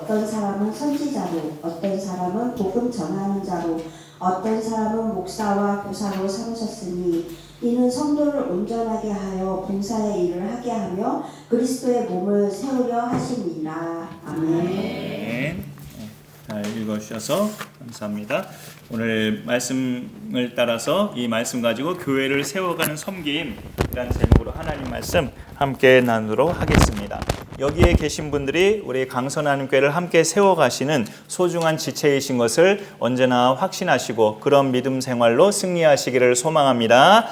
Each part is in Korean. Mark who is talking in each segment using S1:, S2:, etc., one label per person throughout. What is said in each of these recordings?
S1: 어떤 사람은 선지자로, 어떤 사람은 복음 전하는 자로, 어떤 사람은 목사와 교사로 삼으셨으니 이는 성도를 온전하게 하여 봉사의 일을 하게 하며 그리스도의 몸을 세우려 하심이라. 아멘.
S2: 네. 잘 읽어주셔서 감사합니다. 오늘 말씀을 따라서 이 말씀 가지고 교회를 세워가는 섬김이라는 제목으로 하나님 말씀 함께 나누도록 하겠습니다. 여기에 계신 분들이 우리 강선하나님교회를 함께 세워가시는 소중한 지체이신 것을 언제나 확신하시고 그런 믿음 생활로 승리하시기를 소망합니다.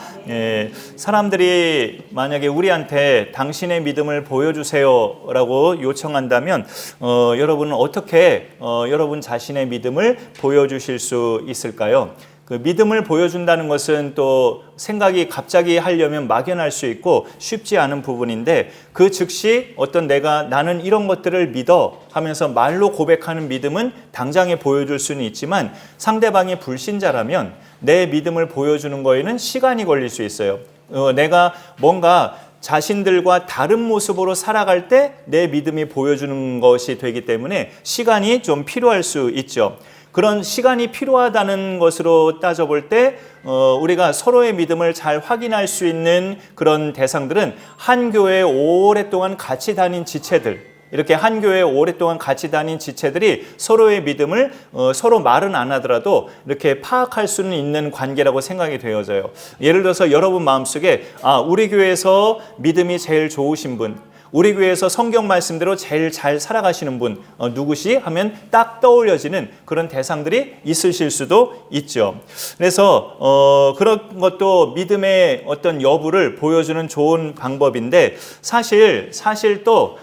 S2: 사람들이 만약에 우리한테 당신의 믿음을 보여주세요 라고 요청한다면 여러분은 어떻게 여러분 자신의 믿음을 보여주실 수 있을까요? 그 믿음을 보여준다는 것은 또 생각이 갑자기 하려면 막연할 수 있고 쉽지 않은 부분인데 그 즉시 어떤 나는 이런 것들을 믿어 하면서 말로 고백하는 믿음은 당장에 보여줄 수는 있지만 상대방이 불신자라면 내 믿음을 보여주는 거에는 시간이 걸릴 수 있어요. 내가 뭔가 자신들과 다른 모습으로 살아갈 때 내 믿음이 보여주는 것이 되기 때문에 시간이 좀 필요할 수 있죠. 그런 시간이 필요하다는 것으로 따져볼 때 우리가 서로의 믿음을 잘 확인할 수 있는 그런 대상들은 한 교회에 오랫동안 같이 다닌 지체들, 이렇게 한 교회에 오랫동안 같이 다닌 지체들이 서로의 믿음을 서로 말은 안 하더라도 이렇게 파악할 수는 있는 관계라고 생각이 되어져요. 예를 들어서 여러분 마음속에 우리 교회에서 믿음이 제일 좋으신 분, 우리 교회에서 성경 말씀대로 제일 잘 살아가시는 분 누구시? 하면 딱 떠올려지는 그런 대상들이 있으실 수도 있죠. 그래서 그런 것도 믿음의 어떤 여부를 보여주는 좋은 방법인데 사실 또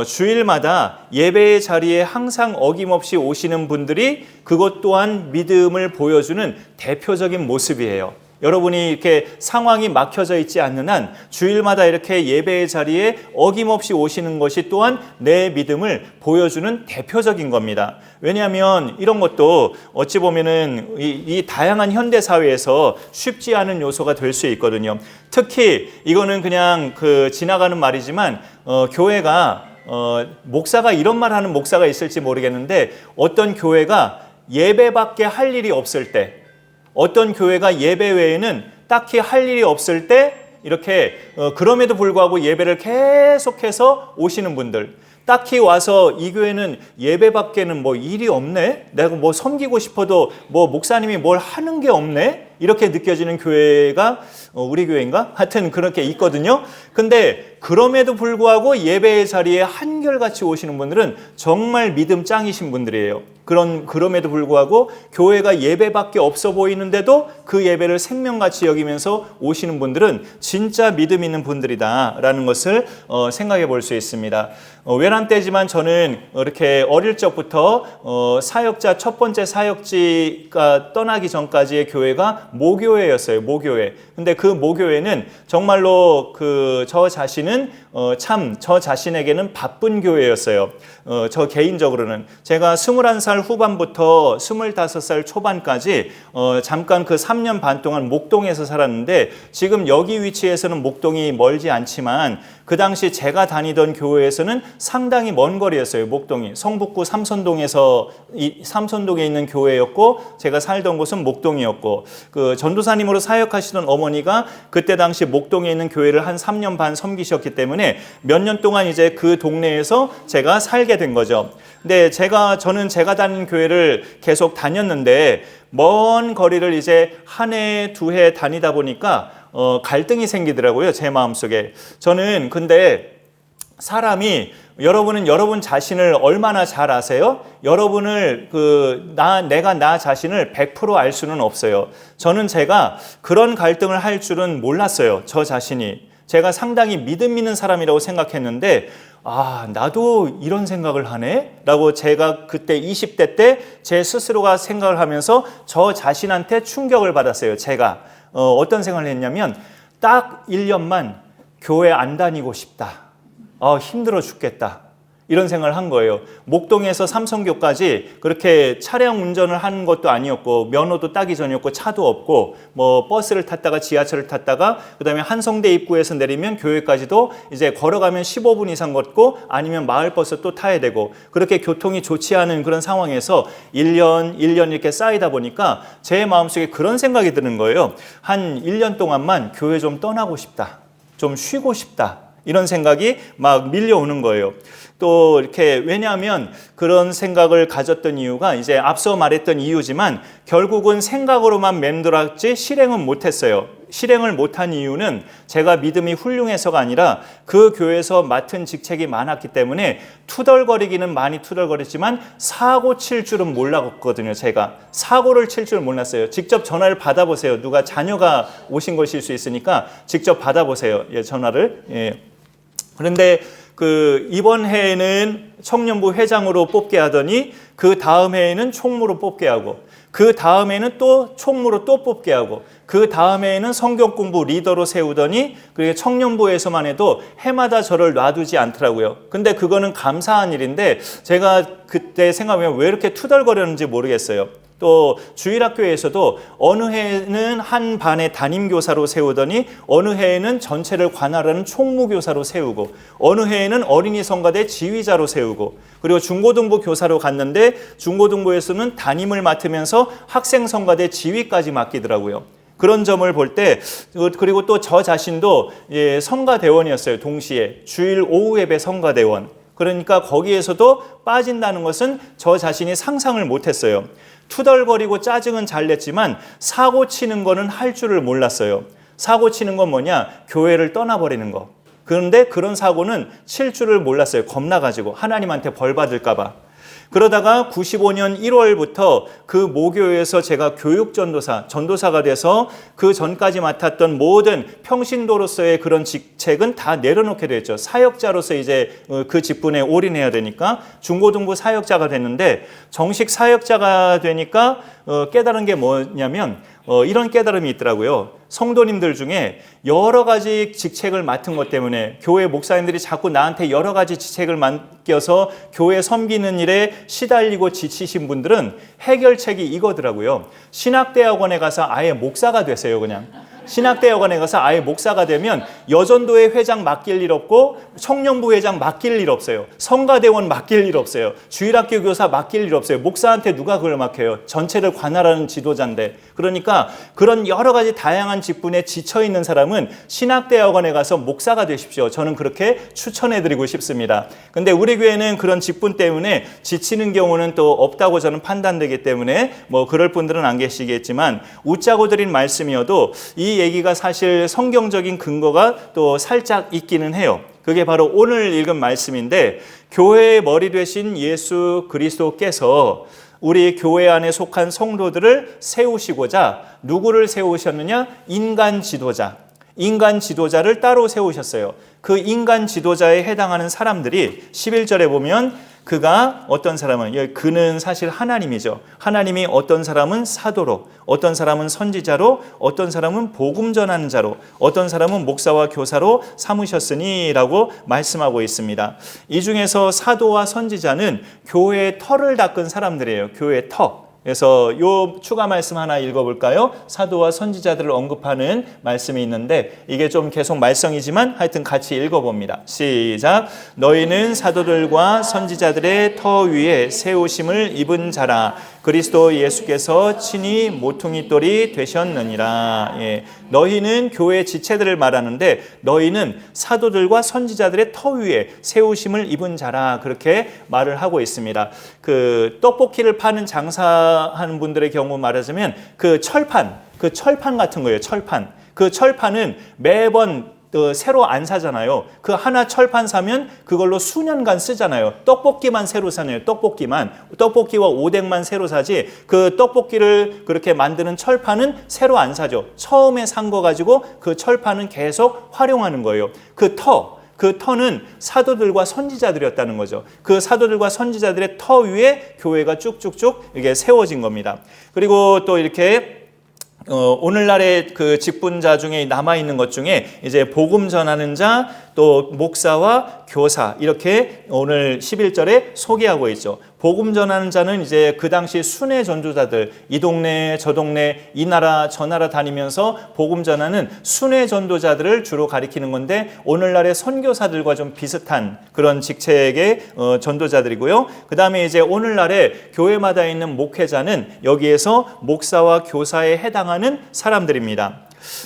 S2: 주일마다 예배의 자리에 항상 어김없이 오시는 분들이 그것 또한 믿음을 보여주는 대표적인 모습이에요. 여러분이 이렇게 상황이 막혀져 있지 않는 한 주일마다 이렇게 예배의 자리에 어김없이 오시는 것이 또한 내 믿음을 보여주는 대표적인 겁니다. 왜냐하면 이런 것도 어찌 보면은 이 다양한 현대 사회에서 쉽지 않은 요소가 될 수 있거든요. 특히 이거는 그냥 지나가는 말이지만 교회가 목사가 이런 말 하는 목사가 있을지 모르겠는데 어떤 교회가 예배밖에 할 일이 없을 때, 어떤 교회가 예배 외에는 딱히 할 일이 없을 때 이렇게 그럼에도 불구하고 예배를 계속해서 오시는 분들, 딱히 와서 이 교회는 예배밖에는 뭐 일이 없네? 내가 뭐 섬기고 싶어도 뭐 목사님이 뭘 하는 게 없네? 이렇게 느껴지는 교회가 우리 교회인가? 하여튼 그렇게 있거든요. 근데 그럼에도 불구하고 예배의 자리에 한결같이 오시는 분들은 정말 믿음 짱이신 분들이에요. 그럼에도 불구하고 교회가 예배밖에 없어 보이는데도 그 예배를 생명같이 여기면서 오시는 분들은 진짜 믿음 있는 분들이다라는 것을 생각해 볼 수 있습니다. 외람 때지만 저는 이렇게 어릴 적부터 사역자 첫 번째 사역지가 떠나기 전까지의 교회가 모교회였어요. 모교회. 근데 그 모교회는 정말로 저 자신은 저 자신에게는 바쁜 교회였어요. 저 개인적으로는 제가 21살 후반부터 25살 초반까지 잠깐 그 3년 반 동안 목동에서 살았는데 지금 여기 위치에서는 목동이 멀지 않지만 그 당시 제가 다니던 교회에서는 상당히 먼 거리였어요. 목동이 성북구 삼선동에 있는 교회였고 제가 살던 곳은 목동이었고 그 전도사님으로 사역하시던 어머니가 그때 당시 목동에 있는 교회를 한 3년 반 섬기셨기 때문에 몇 년 동안 이제 그 동네에서 제가 살게 된 거죠. 근데 저는 제가 다니는 교회를 계속 다녔는데 먼 거리를 이제 한 해, 두 해 다니다 보니까 갈등이 생기더라고요. 제 마음속에. 저는 근데 사람이 여러분은 여러분 자신을 얼마나 잘 아세요? 여러분을 내가 나 자신을 100% 알 수는 없어요. 저는 제가 그런 갈등을 할 줄은 몰랐어요. 저 자신이. 제가 상당히 믿음 있는 사람이라고 생각했는데 나도 이런 생각을 하네? 라고 제가 그때 20대 때 제 스스로가 생각을 하면서 저 자신한테 충격을 받았어요. 제가 어떤 생각을 했냐면 딱 1년만 교회 안 다니고 싶다. 힘들어 죽겠다. 이런 생각을 한 거예요. 목동에서 삼성교까지 그렇게 차량 운전을 하는 것도 아니었고 면허도 따기 전이었고 차도 없고 뭐 버스를 탔다가 지하철을 탔다가 그다음에 한성대 입구에서 내리면 교회까지도 이제 걸어가면 15분 이상 걷고 아니면 마을버스 또 타야 되고 그렇게 교통이 좋지 않은 그런 상황에서 1년 이렇게 쌓이다 보니까 제 마음속에 그런 생각이 드는 거예요. 한 1년 동안만 교회 좀 떠나고 싶다. 좀 쉬고 싶다. 이런 생각이 막 밀려오는 거예요. 또 이렇게 왜냐하면 그런 생각을 가졌던 이유가 이제 앞서 말했던 이유지만 결국은 생각으로만 맴돌았지 실행은 못했어요. 실행을 못한 이유는 제가 믿음이 훌륭해서가 아니라 그 교회에서 맡은 직책이 많았기 때문에 투덜거리기는 많이 투덜거렸지만 사고 칠 줄은 몰랐거든요. 제가 사고를 칠 줄은 몰랐어요. 직접 전화를 받아보세요. 누가 자녀가 오신 것일 수 있으니까 직접 받아보세요. 예, 전화를. 예. 그런데 이번 해에는 청년부 회장으로 뽑게 하더니 그 다음 해에는 총무로 뽑게 하고 그 다음 해에는 또 총무로 또 뽑게 하고 그 다음 해에는 성경 공부 리더로 세우더니 그게 청년부에서만 해도 해마다 저를 놔두지 않더라고요. 근데 그거는 감사한 일인데 제가 그때 생각하면 왜 이렇게 투덜거렸는지 모르겠어요. 또 주일학교에서도 어느 해에는 한 반의 담임교사로 세우더니 어느 해에는 전체를 관할하는 총무교사로 세우고 어느 해에는 어린이 성가대 지휘자로 세우고 그리고 중고등부 교사로 갔는데 중고등부에서는 담임을 맡으면서 학생 성가대 지휘까지 맡기더라고요. 그런 점을 볼 때 그리고 또 저 자신도 성가대원이었어요. 동시에 주일 오후 예배 성가대원. 그러니까 거기에서도 빠진다는 것은 저 자신이 상상을 못했어요. 투덜거리고 짜증은 잘 냈지만 사고 치는 거는 할 줄을 몰랐어요. 사고 치는 건 뭐냐? 교회를 떠나버리는 거. 그런데 그런 사고는 칠 줄을 몰랐어요. 겁나가지고 하나님한테 벌 받을까 봐. 그러다가 95년 1월부터 그 모교에서 제가 전도사가 돼서 그 전까지 맡았던 모든 평신도로서의 그런 직책은 다 내려놓게 됐죠. 사역자로서 이제 그 직분에 올인해야 되니까 중고등부 사역자가 됐는데 정식 사역자가 되니까 깨달은 게 뭐냐면 이런 깨달음이 있더라고요. 성도님들 중에 여러 가지 직책을 맡은 것 때문에 교회 목사님들이 자꾸 나한테 여러 가지 직책을 맡겨서 교회 섬기는 일에 시달리고 지치신 분들은 해결책이 이거더라고요. 신학대학원에 가서 아예 목사가 되세요. 그냥 신학대학원에 가서 아예 목사가 되면 여전도회 회장 맡길 일 없고 청년부 회장 맡길 일 없어요. 성가대원 맡길 일 없어요. 주일학교 교사 맡길 일 없어요. 목사한테 누가 그걸 맡겨요? 전체를 관할하는 지도자인데. 그러니까 그런 여러 가지 다양한 직분에 지쳐있는 사람은 신학대학원에 가서 목사가 되십시오. 저는 그렇게 추천해드리고 싶습니다. 근데 우리 교회는 그런 직분 때문에 지치는 경우는 또 없다고 저는 판단되기 때문에 뭐 그럴 분들은 안 계시겠지만 웃자고 드린 말씀이어도 이 얘기가 사실 성경적인 근거가 또 살짝 있기는 해요. 그게 바로 오늘 읽은 말씀인데 교회의 머리 되신 예수 그리스도께서 우리 교회 안에 속한 성도들을 세우시고자 누구를 세우셨느냐? 인간 지도자를 따로 세우셨어요. 그 인간 지도자에 해당하는 사람들이 11절에 보면 그가 어떤 사람은 그는 사실 하나님이죠. 하나님이 어떤 사람은 사도로, 어떤 사람은 선지자로, 어떤 사람은 복음 전하는 자로, 어떤 사람은 목사와 교사로 삼으셨으니라고 말씀하고 있습니다. 이 중에서 사도와 선지자는 교회의 터를 닦은 사람들이에요. 교회의 터. 그래서 요 추가 말씀 하나 읽어볼까요? 사도와 선지자들을 언급하는 말씀이 있는데 이게 좀 계속 말썽이지만 하여튼 같이 읽어봅니다. 시작. 너희는 사도들과 선지자들의 터 위에 세우심을 입은 자라. 그리스도 예수께서 친히 모퉁이 돌이 되셨느니라. 예. 너희는 교회 지체들을 말하는데 너희는 사도들과 선지자들의 터 위에 세우심을 입은 자라. 그렇게 말을 하고 있습니다. 그 떡볶이를 파는 장사하는 분들의 경우 말하자면 그 철판 같은 거예요. 철판. 그 철판은 매번 새로 안 사잖아요. 그 하나 철판 사면 그걸로 수년간 쓰잖아요. 떡볶이만 새로 사네요. 떡볶이와 오뎅만 새로 사지 그 떡볶이를 그렇게 만드는 철판은 새로 안 사죠. 처음에 산 거 가지고 그 철판은 계속 활용하는 거예요. 그 터는 사도들과 선지자들이었다는 거죠. 그 사도들과 선지자들의 터 위에 교회가 쭉쭉쭉 이게 세워진 겁니다. 그리고 또 이렇게 오늘날의 그 직분자 중에 남아있는 것 중에 이제 복음 전하는 자, 또 목사와 교사 이렇게 오늘 11절에 소개하고 있죠. 복음 전하는 자는 이제 그 당시 순회 전도자들, 이 동네 저 동네 이 나라 저 나라 다니면서 복음 전하는 순회 전도자들을 주로 가리키는 건데, 오늘날의 선교사들과 좀 비슷한 그런 직책의 전도자들이고요. 그 다음에 이제 오늘날의 교회마다 있는 목회자는 여기에서 목사와 교사에 해당하는 사람들입니다.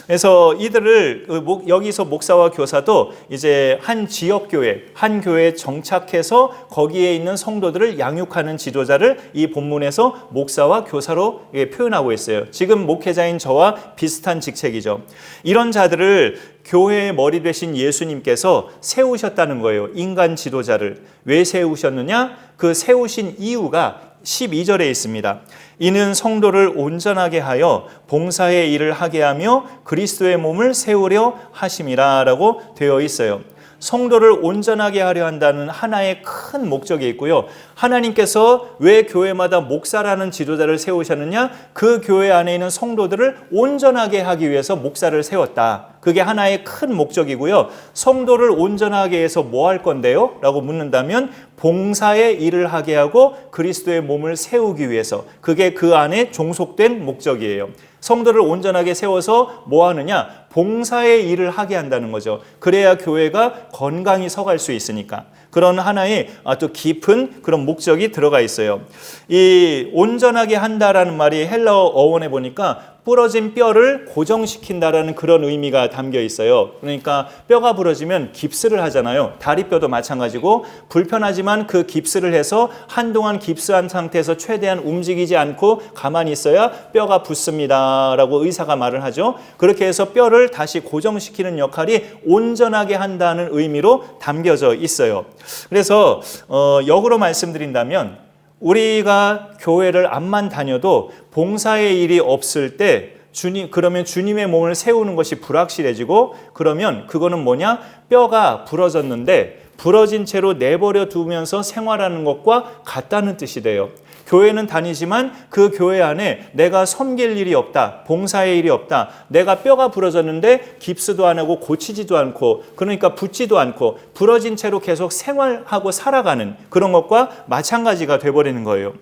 S2: 그래서 이들을 여기서 목사와 교사도 이제 한 지역교회, 한 교회에 정착해서 거기에 있는 성도들을 양육하는 지도자를 이 본문에서 목사와 교사로 표현하고 있어요. 지금 목회자인 저와 비슷한 직책이죠. 이런 자들을 교회의 머리 되신 예수님께서 세우셨다는 거예요. 인간 지도자를. 왜 세우셨느냐? 그 세우신 이유가 12절에 있습니다. 이는 성도를 온전하게 하여 봉사의 일을 하게 하며 그리스도의 몸을 세우려 하심이라 라고 되어 있어요. 성도를 온전하게 하려 한다는 하나의 큰 목적이 있고요. 하나님께서 왜 교회마다 목사라는 지도자를 세우셨느냐? 그 교회 안에 있는 성도들을 온전하게 하기 위해서 목사를 세웠다. 그게 하나의 큰 목적이고요. 성도를 온전하게 해서 뭐 할 건데요? 라고 묻는다면 봉사의 일을 하게 하고 그리스도의 몸을 세우기 위해서, 그게 그 안에 종속된 목적이에요. 성도를 온전하게 세워서 뭐 하느냐? 봉사의 일을 하게 한다는 거죠. 그래야 교회가 건강히 서갈 수 있으니까. 그런 하나의 또 깊은 그런 목적이 들어가 있어요. 이 온전하게 한다라는 말이 헬라어 어원에 보니까 부러진 뼈를 고정시킨다라는 그런 의미가 담겨 있어요. 그러니까 뼈가 부러지면 깁스를 하잖아요. 다리뼈도 마찬가지고, 불편하지만 그 깁스를 해서 한동안 깁스한 상태에서 최대한 움직이지 않고 가만히 있어야 뼈가 붙습니다 라고 의사가 말을 하죠. 그렇게 해서 뼈를 다시 고정시키는 역할이 온전하게 한다는 의미로 담겨져 있어요. 그래서 역으로 말씀드린다면, 우리가 교회를 암만 다녀도 봉사의 일이 없을 때 그러면 주님의 몸을 세우는 것이 불확실해지고, 그러면 그거는 뭐냐? 뼈가 부러졌는데 부러진 채로 내버려 두면서 생활하는 것과 같다는 뜻이 돼요. 교회는 다니지만 그 교회 안에 내가 섬길 일이 없다, 봉사의 일이 없다, 내가 뼈가 부러졌는데 깁스도 안 하고 고치지도 않고, 그러니까 붙지도 않고 부러진 채로 계속 생활하고 살아가는 그런 것과 마찬가지가 돼버리는 거예요.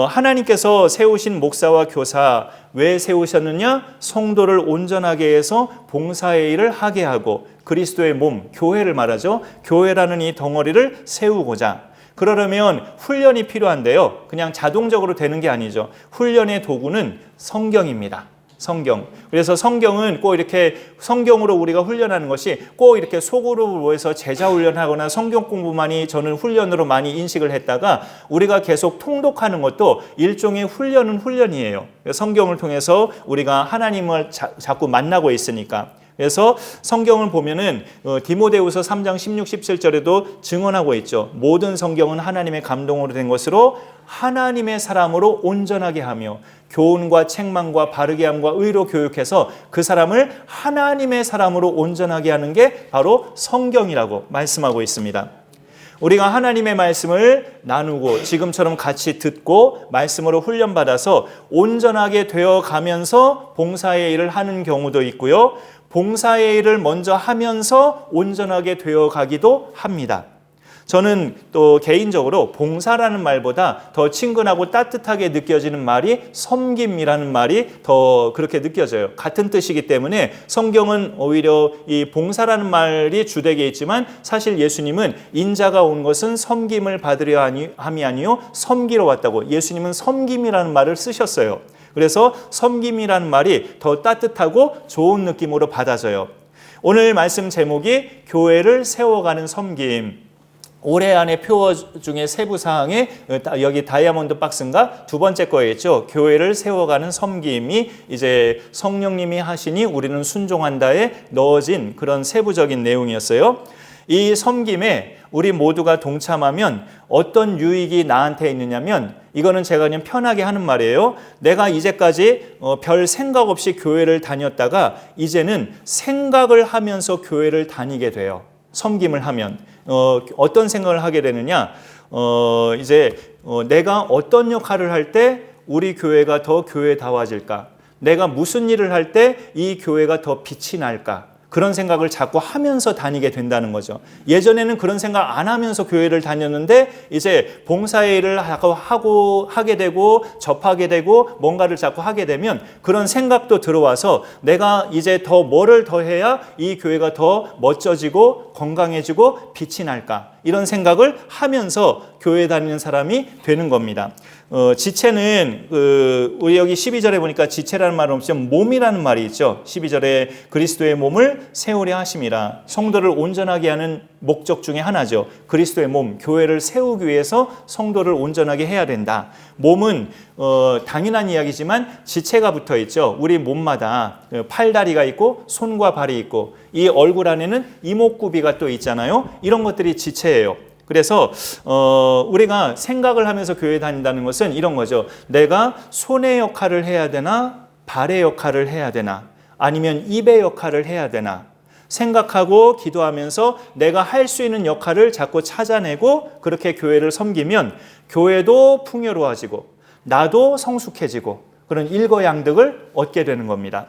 S2: 하나님께서 세우신 목사와 교사 왜 세우셨느냐? 성도를 온전하게 해서 봉사의 일을 하게 하고 그리스도의 몸, 교회를 말하죠. 교회라는 이 덩어리를 세우고자. 그러려면 훈련이 필요한데요. 그냥 자동적으로 되는 게 아니죠. 훈련의 도구는 성경입니다. 성경. 그래서 성경은 꼭 이렇게 성경으로 우리가 훈련하는 것이 꼭 이렇게 속으로 모여서 제자 훈련하거나 성경 공부만이 저는 훈련으로 많이 인식을 했다가, 우리가 계속 통독하는 것도 일종의 훈련은 훈련이에요. 성경을 통해서 우리가 하나님을 자꾸 만나고 있으니까. 그래서 성경을 보면은 디모데후서 3장 16, 17절에도 증언하고 있죠. 모든 성경은 하나님의 감동으로 된 것으로 하나님의 사람으로 온전하게 하며 교훈과 책망과 바르게 함과 의로 교육해서 그 사람을 하나님의 사람으로 온전하게 하는 게 바로 성경이라고 말씀하고 있습니다. 우리가 하나님의 말씀을 나누고 지금처럼 같이 듣고 말씀으로 훈련받아서 온전하게 되어가면서 봉사의 일을 하는 경우도 있고요. 봉사의 일을 먼저 하면서 온전하게 되어가기도 합니다. 저는 또 개인적으로 봉사라는 말보다 더 친근하고 따뜻하게 느껴지는 말이 섬김이라는 말이 더 그렇게 느껴져요. 같은 뜻이기 때문에 성경은 오히려 이 봉사라는 말이 주되게 있지만, 사실 예수님은 인자가 온 것은 섬김을 받으려 함이 아니요 섬기러 왔다고, 예수님은 섬김이라는 말을 쓰셨어요. 그래서 섬김이라는 말이 더 따뜻하고 좋은 느낌으로 받아져요. 오늘 말씀 제목이 교회를 세워가는 섬김. 올해 안에 표어 중에 세부 사항에 여기 다이아몬드 박스인가 두 번째 거였죠. 교회를 세워가는 섬김이 이제 성령님이 하시니 우리는 순종한다에 넣어진 그런 세부적인 내용이었어요. 이 섬김에 우리 모두가 동참하면 어떤 유익이 나한테 있느냐면, 이거는 제가 그냥 편하게 하는 말이에요. 내가 이제까지 별 생각 없이 교회를 다녔다가 이제는 생각을 하면서 교회를 다니게 돼요. 섬김을 하면 어떤 생각을 하게 되느냐? 이제 내가 어떤 역할을 할 때 우리 교회가 더 교회다워질까? 내가 무슨 일을 할 때 이 교회가 더 빛이 날까? 그런 생각을 자꾸 하면서 다니게 된다는 거죠. 예전에는 그런 생각 안 하면서 교회를 다녔는데 이제 봉사의 일을 하게 되고 접하게 되고 뭔가를 자꾸 하게 되면 그런 생각도 들어와서 내가 이제 더 뭐를 더 해야 이 교회가 더 멋져지고 건강해지고 빛이 날까? 이런 생각을 하면서 교회 다니는 사람이 되는 겁니다. 지체는 우리 여기 12절에 보니까 지체라는 말은 없지만 몸이라는 말이 있죠. 12절에 그리스도의 몸을 세우려 하심이라. 성도를 온전하게 하는 목적 중에 하나죠. 그리스도의 몸, 교회를 세우기 위해서 성도를 온전하게 해야 된다. 몸은 당연한 이야기지만 지체가 붙어 있죠. 우리 몸마다 팔다리가 있고 손과 발이 있고 이 얼굴 안에는 이목구비가 또 있잖아요. 이런 것들이 지체예요. 그래서 우리가 생각을 하면서 교회 다닌다는 것은 이런 거죠. 내가 손의 역할을 해야 되나 발의 역할을 해야 되나 아니면 입의 역할을 해야 되나 생각하고 기도하면서 내가 할 수 있는 역할을 자꾸 찾아내고 그렇게 교회를 섬기면 교회도 풍요로워지고 나도 성숙해지고 그런 일거양득을 얻게 되는 겁니다.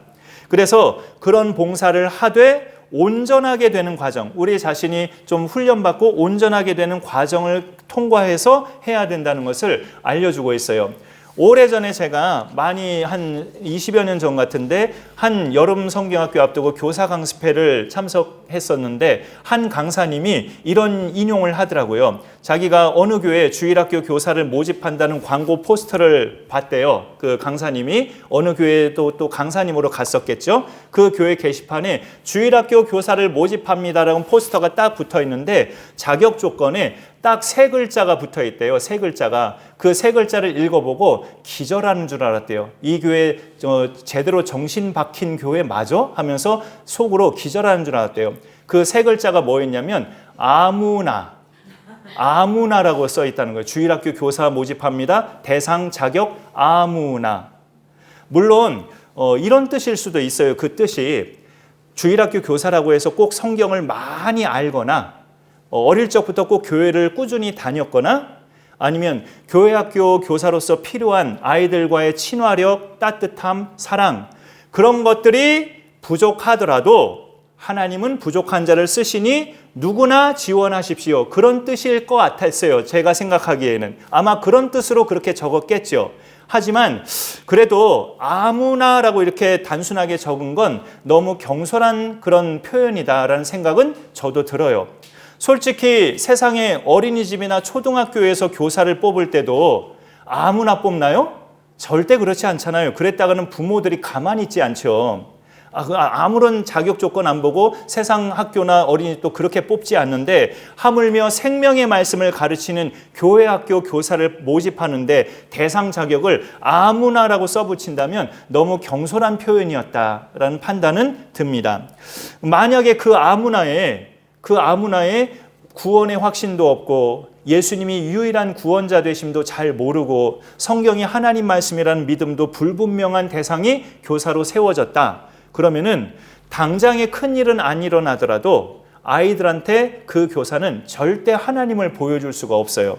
S2: 그래서 그런 봉사를 하되 온전하게 되는 과정, 우리 자신이 좀 훈련받고 온전하게 되는 과정을 통과해서 해야 된다는 것을 알려주고 있어요. 오래전에 제가 많이 한 20여 년 전 같은데 한 여름 성경학교 앞두고 교사 강습회를 참석했었는데 한 강사님이 이런 인용을 하더라고요. 자기가 어느 교회 주일학교 교사를 모집한다는 광고 포스터를 봤대요. 그 강사님이 어느 교회도 또 강사님으로 갔었겠죠. 그 교회 게시판에 주일학교 교사를 모집합니다라는 포스터가 딱 붙어 있는데 자격 조건에 딱 3글자가 붙어 있대요. 3글자가. 그 3글자를 읽어보고 기절하는 줄 알았대요. 이 교회 제대로 정신 박힌 교회 맞아? 하면서 속으로 기절하는 줄 알았대요. 그 3글자가 뭐였냐면 아무나라고 써 있다는 거예요. 주일학교 교사 모집합니다. 대상 자격 아무나. 물론 이런 뜻일 수도 있어요. 그 뜻이 주일학교 교사라고 해서 꼭 성경을 많이 알거나 어릴 적부터 꼭 교회를 꾸준히 다녔거나 아니면 교회학교 교사로서 필요한 아이들과의 친화력, 따뜻함, 사랑 그런 것들이 부족하더라도 하나님은 부족한 자를 쓰시니 누구나 지원하십시오. 그런 뜻일 것 같았어요. 제가 생각하기에는. 아마 그런 뜻으로 그렇게 적었겠죠. 하지만 그래도 아무나라고 이렇게 단순하게 적은 건 너무 경솔한 그런 표현이다라는 생각은 저도 들어요. 솔직히 세상에 어린이집이나 초등학교에서 교사를 뽑을 때도 아무나 뽑나요? 절대 그렇지 않잖아요. 그랬다가는 부모들이 가만히 있지 않죠. 아무런 자격 조건 안 보고 세상 학교나 어린이집도 그렇게 뽑지 않는데 하물며 생명의 말씀을 가르치는 교회 학교 교사를 모집하는데 대상 자격을 아무나라고 써붙인다면 너무 경솔한 표현이었다라는 판단은 듭니다. 만약에 그 아무나에 구원의 확신도 없고 예수님이 유일한 구원자 되심도 잘 모르고 성경이 하나님 말씀이라는 믿음도 불분명한 대상이 교사로 세워졌다. 그러면은 당장에 큰 일은 안 일어나더라도 아이들한테 그 교사는 절대 하나님을 보여줄 수가 없어요.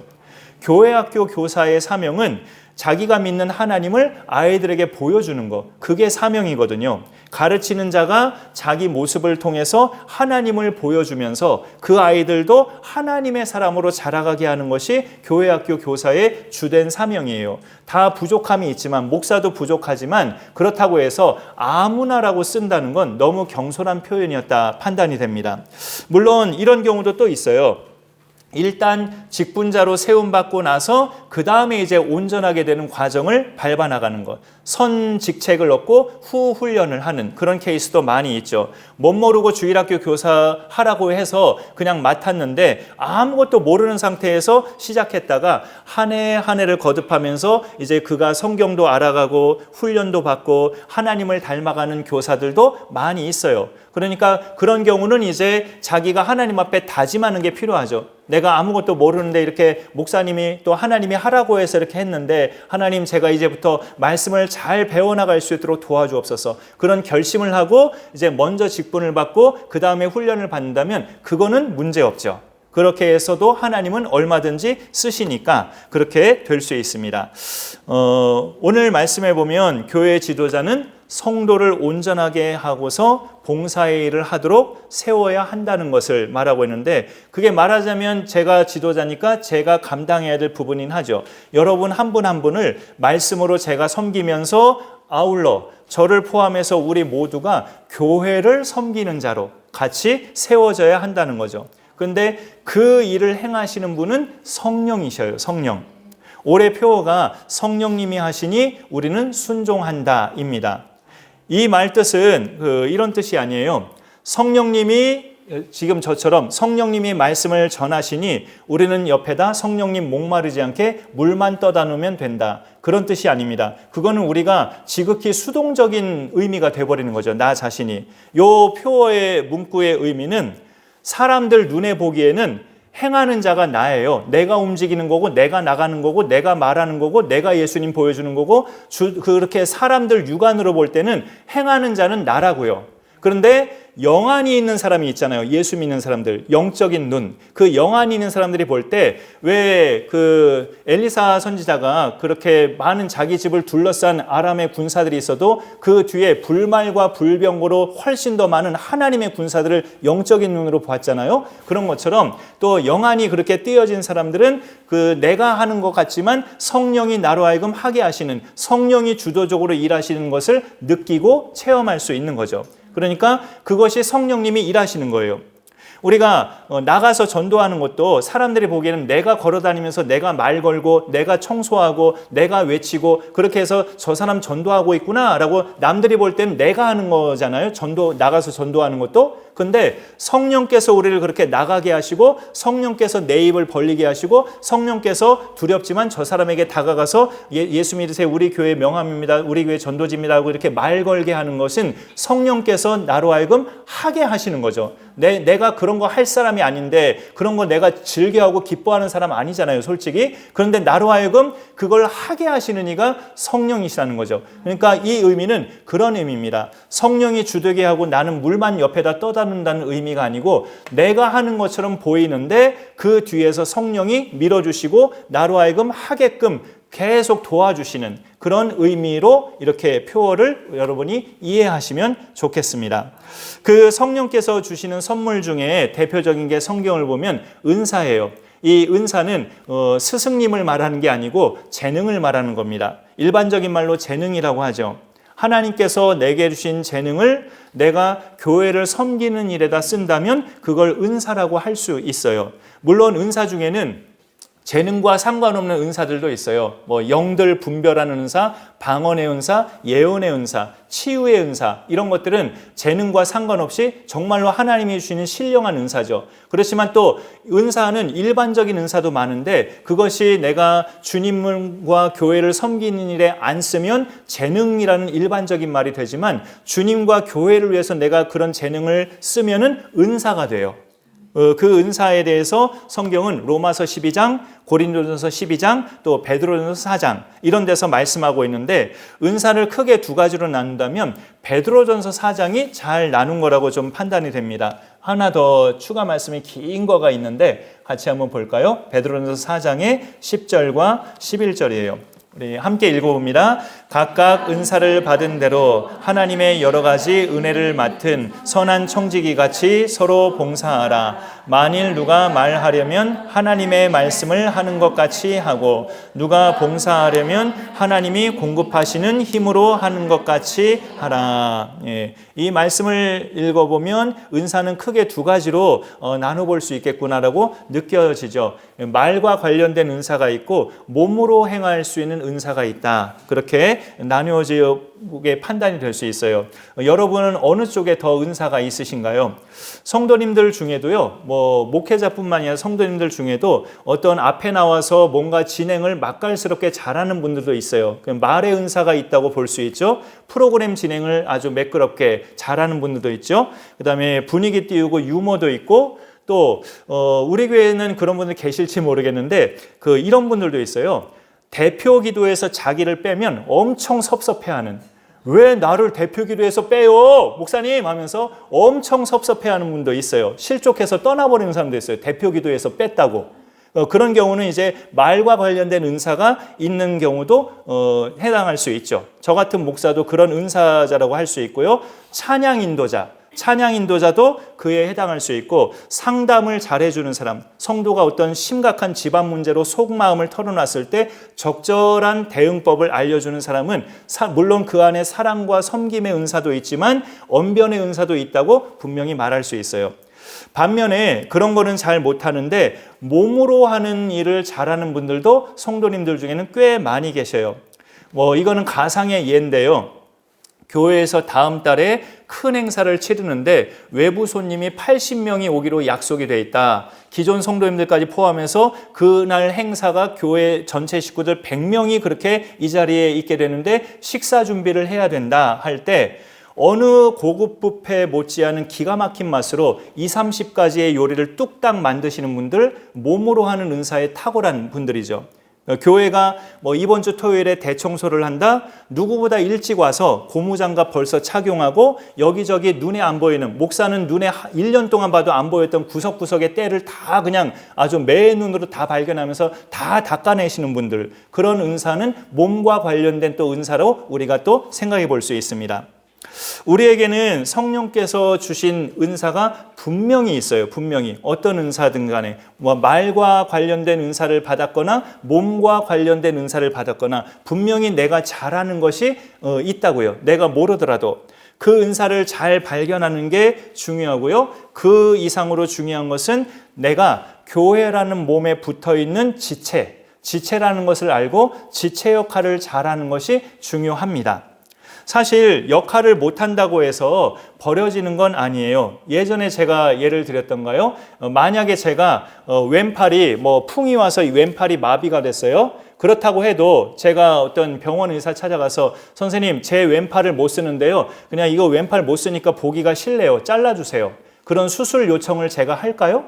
S2: 교회학교 교사의 사명은 자기가 믿는 하나님을 아이들에게 보여주는 것, 그게 사명이거든요. 가르치는 자가 자기 모습을 통해서 하나님을 보여주면서 그 아이들도 하나님의 사람으로 자라가게 하는 것이 교회학교 교사의 주된 사명이에요. 다 부족함이 있지만, 목사도 부족하지만 그렇다고 해서 아무나라고 쓴다는 건 너무 경솔한 표현이었다 판단이 됩니다. 물론 이런 경우도 또 있어요. 일단 직분자로 세움받고 나서 그 다음에 이제 온전하게 되는 과정을 밟아 나가는 것, 선 직책을 얻고 후 훈련을 하는 그런 케이스도 많이 있죠. 못 모르고 주일학교 교사 하라고 해서 그냥 맡았는데 아무것도 모르는 상태에서 시작했다가 한 해 한 해를 거듭하면서 이제 그가 성경도 알아가고 훈련도 받고 하나님을 닮아가는 교사들도 많이 있어요. 그러니까 그런 경우는 이제 자기가 하나님 앞에 다짐하는 게 필요하죠. 내가 아무것도 모르는데 이렇게 목사님이 또 하나님이 하라고 해서 이렇게 했는데 하나님 제가 이제부터 말씀을 잘 배워나갈 수 있도록 도와주옵소서. 그런 결심을 하고 이제 먼저 직분을 받고 그 다음에 훈련을 받는다면 그거는 문제없죠. 그렇게 해서도 하나님은 얼마든지 쓰시니까 그렇게 될 수 있습니다. 오늘 말씀해 보면 교회 지도자는 성도를 온전하게 하고서 봉사의 일을 하도록 세워야 한다는 것을 말하고 있는데, 그게 말하자면 제가 지도자니까 제가 감당해야 될 부분이긴 하죠. 여러분 한 분 한 분을 말씀으로 제가 섬기면서 아울러 저를 포함해서 우리 모두가 교회를 섬기는 자로 같이 세워져야 한다는 거죠. 그런데 그 일을 행하시는 분은 성령이셔요. 성령. 올해 표어가 성령님이 하시니 우리는 순종한다입니다. 이 말 뜻은 이런 뜻이 아니에요. 성령님이 지금 저처럼 성령님이 말씀을 전하시니 우리는 옆에다 성령님 목마르지 않게 물만 떠다 놓으면 된다. 그런 뜻이 아닙니다. 그거는 우리가 지극히 수동적인 의미가 돼버리는 거죠. 나 자신이. 요 표어의 문구의 의미는 사람들 눈에 보기에는 행하는 자가 나예요. 내가 움직이는 거고, 내가 나가는 거고, 내가 말하는 거고, 내가 예수님 보여주는 거고, 그렇게 사람들 육안으로 볼 때는 행하는 자는 나라고요. 그런데 영안이 있는 사람이 있잖아요. 예수 믿는 사람들, 영적인 눈. 그 영안이 있는 사람들이 볼 때 왜 그 엘리사 선지자가 그렇게 많은 자기 집을 둘러싼 아람의 군사들이 있어도 그 뒤에 불말과 불병거로 훨씬 더 많은 하나님의 군사들을 영적인 눈으로 보았잖아요. 그런 것처럼 또 영안이 그렇게 띄어진 사람들은 그 내가 하는 것 같지만 성령이 나로 하여금 하게 하시는, 성령이 주도적으로 일하시는 것을 느끼고 체험할 수 있는 거죠. 그러니까 그것이 성령님이 일하시는 거예요. 우리가 나가서 전도하는 것도 사람들이 보기에는 내가 걸어다니면서 내가 말 걸고 내가 청소하고 내가 외치고 그렇게 해서 저 사람 전도하고 있구나라고 남들이 볼 때는 내가 하는 거잖아요. 나가서 전도하는 것도. 근데 성령께서 우리를 그렇게 나가게 하시고 성령께서 내 입을 벌리게 하시고 성령께서 두렵지만 저 사람에게 다가가서 예수 믿으세요. 우리 교회 명함입니다. 우리 교회 전도지입니다. 하고 이렇게 말 걸게 하는 것은 성령께서 나로 하여금 하게 하시는 거죠. 내가 그런 거 할 사람이 아닌데 그런 거 내가 즐겨하고 기뻐하는 사람 아니잖아요. 솔직히. 그런데 나로 하여금 그걸 하게 하시는 이가 성령이시라는 거죠. 그러니까 이 의미는 그런 의미입니다. 성령이 주되게 하고 나는 물만 옆에다 떠다 놓는다는 의미가 아니고 내가 하는 것처럼 보이는데 그 뒤에서 성령이 밀어주시고 나로 하여금 하게끔 계속 도와주시는 그런 의미로 이렇게 표어를 여러분이 이해하시면 좋겠습니다. 그 성령께서 주시는 선물 중에 대표적인 게 성경을 보면 은사예요. 이 은사는 스승님을 말하는 게 아니고 재능을 말하는 겁니다. 일반적인 말로 재능이라고 하죠. 하나님께서 내게 주신 재능을 내가 교회를 섬기는 일에다 쓴다면 그걸 은사라고 할 수 있어요. 물론 은사 중에는 재능과 상관없는 은사들도 있어요. 뭐 영들 분별하는 은사, 방언의 은사, 예언의 은사, 치유의 은사, 이런 것들은 재능과 상관없이 정말로 하나님이 주시는 신령한 은사죠. 그렇지만 또 은사는 일반적인 은사도 많은데 그것이 내가 주님과 교회를 섬기는 일에 안 쓰면 재능이라는 일반적인 말이 되지만 주님과 교회를 위해서 내가 그런 재능을 쓰면은 은사가 돼요. 그 은사에 대해서 성경은 로마서 12장, 고린도전서 12장, 또 베드로전서 4장 이런 데서 말씀하고 있는데 은사를 크게 두 가지로 나눈다면 베드로전서 4장이 잘 나눈 거라고 좀 판단이 됩니다. 하나 더 추가 말씀이 긴 거가 있는데 같이 한번 볼까요? 베드로전서 4장의 10절과 11절이에요. 우리 함께 읽어봅니다. 각각 은사를 받은 대로 하나님의 여러 가지 은혜를 맡은 선한 청지기 같이 서로 봉사하라. 만일 누가 말하려면 하나님의 말씀을 하는 것 같이 하고 누가 봉사하려면 하나님이 공급하시는 힘으로 하는 것 같이 하라. 예. 이 말씀을 읽어보면 은사는 크게 두 가지로 나눠볼 수 있겠구나라고 느껴지죠. 말과 관련된 은사가 있고 몸으로 행할 수 있는 은사가 있다. 그렇게 나누어지게 판단이 될 수 있어요. 여러분은 어느 쪽에 더 은사가 있으신가요? 성도님들 중에도요, 목회자뿐만 아니라 성도님들 중에도 어떤 앞에 나와서 뭔가 진행을 맛깔스럽게 잘하는 분들도 있어요. 말의 은사가 있다고 볼 수 있죠. 프로그램 진행을 아주 매끄럽게 잘하는 분들도 있죠. 그 다음에 분위기 띄우고 유머도 있고 또 우리 교회에는 그런 분들 계실지 모르겠는데 이런 분들도 있어요. 대표 기도에서 자기를 빼면 엄청 섭섭해하는 왜 나를 대표 기도해서 빼요? 목사님 하면서 엄청 섭섭해하는 분도 있어요. 실족해서 떠나버리는 사람도 있어요. 대표 기도해서 뺐다고. 그런 경우는 이제 말과 관련된 은사가 있는 경우도 해당할 수 있죠. 저 같은 목사도 그런 은사자라고 할 수 있고요. 찬양 인도자도 그에 해당할 수 있고, 상담을 잘해주는 사람, 성도가 어떤 심각한 집안 문제로 속마음을 털어놨을 때 적절한 대응법을 알려주는 사람은 물론 그 안에 사랑과 섬김의 은사도 있지만 언변의 은사도 있다고 분명히 말할 수 있어요. 반면에 그런 거는 잘 못하는데 몸으로 하는 일을 잘하는 분들도 성도님들 중에는 꽤 많이 계셔요. 이거는 가상의 예인데요. 교회에서 다음 달에 큰 행사를 치르는데 외부 손님이 80명이 오기로 약속이 돼 있다. 기존 성도님들까지 포함해서 그날 행사가 교회 전체 식구들 100명이 그렇게 이 자리에 있게 되는데 식사 준비를 해야 된다 할 때 어느 고급 뷔페 못지않은 기가 막힌 맛으로 20, 30가지의 요리를 뚝딱 만드시는 분들, 몸으로 하는 은사에 탁월한 분들이죠. 교회가 이번 주 토요일에 대청소를 한다? 누구보다 일찍 와서 고무장갑 벌써 착용하고 여기저기 눈에 안 보이는, 목사는 눈에 1년 동안 봐도 안 보였던 구석구석의 때를 다 그냥 아주 매의 눈으로 다 발견하면서 다 닦아내시는 분들, 그런 은사는 몸과 관련된 또 은사로 우리가 또 생각해 볼 수 있습니다. 우리에게는 성령께서 주신 은사가 분명히 있어요. 분명히 어떤 은사든 간에 말과 관련된 은사를 받았거나 몸과 관련된 은사를 받았거나 분명히 내가 잘하는 것이 있다고요. 내가 모르더라도 그 은사를 잘 발견하는 게 중요하고요. 그 이상으로 중요한 것은 내가 교회라는 몸에 붙어있는 지체라는 것을 알고 지체 역할을 잘하는 것이 중요합니다. 사실 역할을 못한다고 해서 버려지는 건 아니에요. 예전에 제가 예를 드렸던가요? 만약에 제가 왼팔이 풍이 와서 왼팔이 마비가 됐어요. 그렇다고 해도 제가 어떤 병원 의사 찾아가서 선생님 제 왼팔을 못 쓰는데요. 그냥 이거 왼팔 못 쓰니까 보기가 싫네요. 잘라주세요. 그런 수술 요청을 제가 할까요?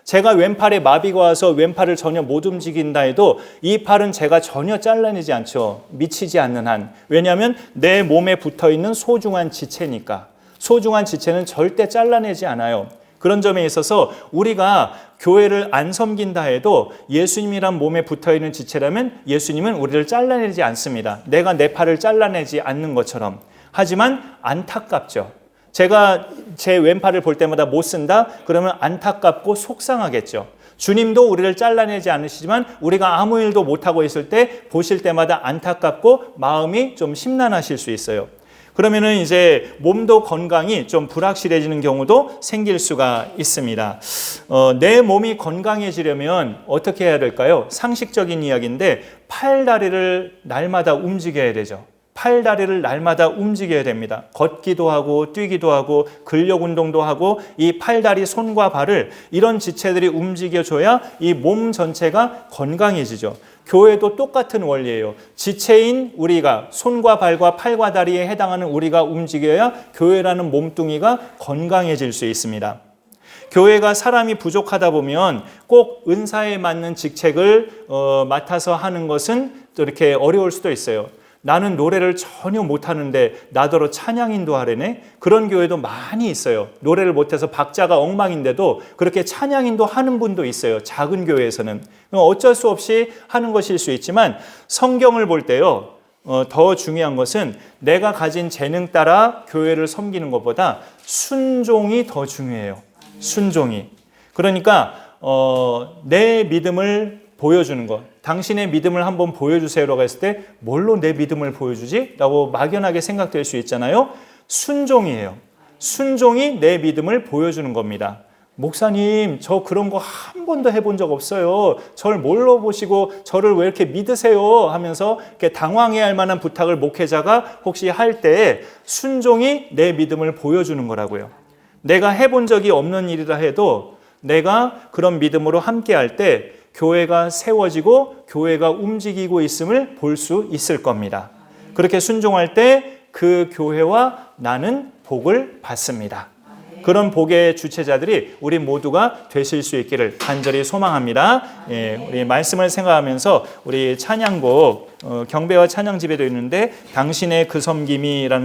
S2: 제가 왼팔에 마비가 와서 왼팔을 전혀 못 움직인다 해도 이 팔은 제가 전혀 잘라내지 않죠. 미치지 않는 한. 왜냐하면 내 몸에 붙어있는 소중한 지체니까. 소중한 지체는 절대 잘라내지 않아요. 그런 점에 있어서 우리가 교회를 안 섬긴다 해도 예수님이란 몸에 붙어있는 지체라면 예수님은 우리를 잘라내지 않습니다. 내가 내 팔을 잘라내지 않는 것처럼. 하지만 안타깝죠. 제가 제 왼팔을 볼 때마다 못 쓴다? 그러면 안타깝고 속상하겠죠. 주님도 우리를 잘라내지 않으시지만 우리가 아무 일도 못하고 있을 때 보실 때마다 안타깝고 마음이 좀 심란하실 수 있어요. 그러면은 이제 몸도 건강이 좀 불확실해지는 경우도 생길 수가 있습니다. 내 몸이 건강해지려면 어떻게 해야 될까요? 상식적인 이야기인데 팔다리를 날마다 움직여야 되죠. 팔다리를 날마다 움직여야 됩니다. 걷기도 하고 뛰기도 하고 근력 운동도 하고 이 팔다리 손과 발을 이런 지체들이 움직여줘야 이 몸 전체가 건강해지죠. 교회도 똑같은 원리예요. 지체인 우리가 손과 발과 팔과 다리에 해당하는 우리가 움직여야 교회라는 몸뚱이가 건강해질 수 있습니다. 교회가 사람이 부족하다 보면 꼭 은사에 맞는 직책을 맡아서 하는 것은 또 이렇게 어려울 수도 있어요. 나는 노래를 전혀 못하는데 나더러 찬양인도 하려네? 그런 교회도 많이 있어요. 노래를 못해서 박자가 엉망인데도 그렇게 찬양인도 하는 분도 있어요. 작은 교회에서는. 어쩔 수 없이 하는 것일 수 있지만 성경을 볼 때요. 더 중요한 것은 내가 가진 재능 따라 교회를 섬기는 것보다 순종이 더 중요해요. 순종이. 그러니까 내 믿음을 보여주는 것. 당신의 믿음을 한번 보여주세요라고 했을 때 뭘로 내 믿음을 보여주지? 라고 막연하게 생각될 수 있잖아요. 순종이에요. 순종이 내 믿음을 보여주는 겁니다. 목사님, 저 그런 거 한 번도 해본 적 없어요. 저를 뭘로 보시고 저를 왜 이렇게 믿으세요? 하면서 이렇게 당황해야 할 만한 부탁을 목회자가 혹시 할 때 순종이 내 믿음을 보여주는 거라고요. 내가 해본 적이 없는 일이라 해도 내가 그런 믿음으로 함께 할 때 교회가 세워지고 교회가 움직이고 있음을 볼 수 있을 겁니다. 그렇게 순종할 때 그 교회와 나는 복을 받습니다. 그런 복의 주체자들이 우리 모두가 되실 수 있기를 간절히 소망합니다. 예, 우리 말씀을 생각하면서 우리 찬양곡 경배와 찬양 집에도 있는데 당신의 그 섬김이라는